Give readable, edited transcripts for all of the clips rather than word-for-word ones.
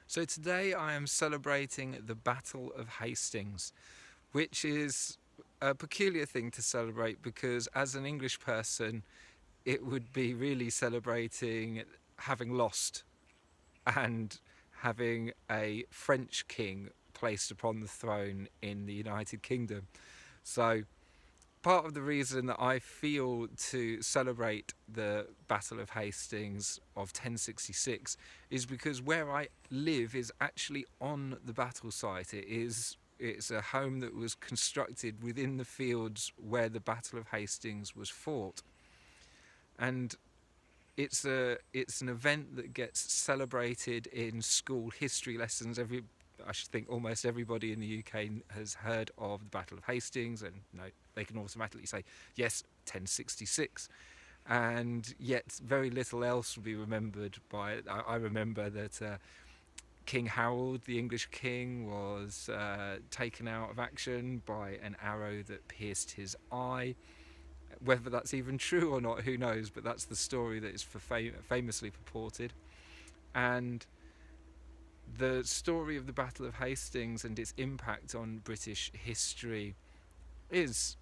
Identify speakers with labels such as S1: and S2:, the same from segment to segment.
S1: So today I am celebrating the Battle of Hastings, which is a peculiar thing to celebrate because as an English person it would be really celebrating having lost and having a French king placed upon the throne in the United Kingdom. So part of the reason that I feel to celebrate the Battle of Hastings of 1066 is because where I live is actually on the battle site. It's a home that was constructed within the fields where the Battle of Hastings was fought, and it's an event that gets celebrated in school history lessons. I should think almost everybody in the UK has heard of the Battle of Hastings, and they can automatically say yes, 1066, and yet very little else will be remembered by it. I remember that King Harold, the English king, was taken out of action by an arrow that pierced his eye. Whether that's even true or not, who knows, but that's the story that is famously purported. And the story of the Battle of Hastings and its impact on British history is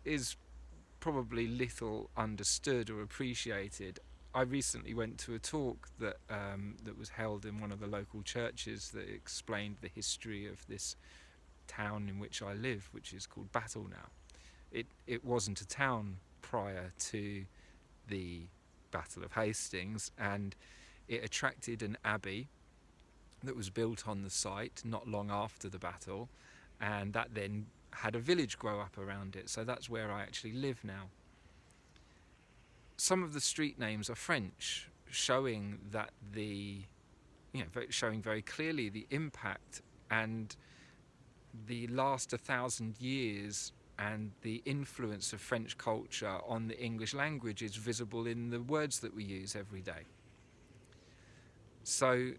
S1: probably little understood or appreciated. I recently went to a talk that was held in one of the local churches that explained the history of this town in which I live, which is called Battle now. It wasn't a town prior to the Battle of Hastings, and it attracted an abbey that was built on the site not long after the battle, and that then had a village grow up around it. So that's where I actually live now. Some of the street names are French, showing that showing very clearly the impact and the last 1,000 years and the influence of French culture on the English language is visible in the words that we use every day. So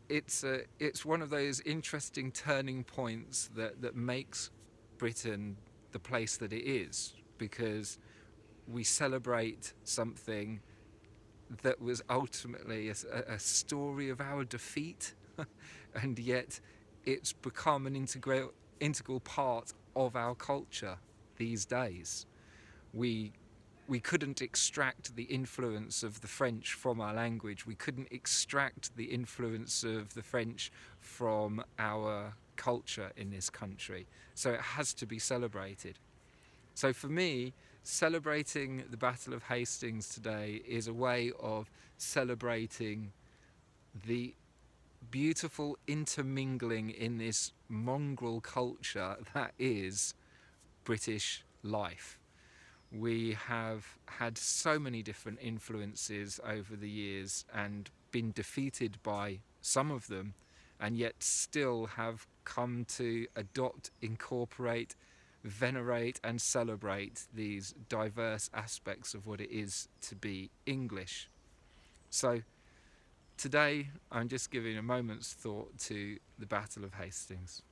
S1: it's one of those interesting turning points that makes Britain the place that it is, because we celebrate something that was ultimately a story of our defeat, and yet it's become an integral part of our culture these days. We couldn't extract the influence of the French from our language. We couldn't extract the influence of the French from our culture in this country. So it has to be celebrated. So for me, celebrating the Battle of Hastings today is a way of celebrating the beautiful intermingling in this mongrel culture that is British life. We have had so many different influences over the years and been defeated by some of them, and yet still have come to adopt, incorporate, venerate and celebrate these diverse aspects of what it is to be English. So today I'm just giving a moment's thought to the Battle of Hastings.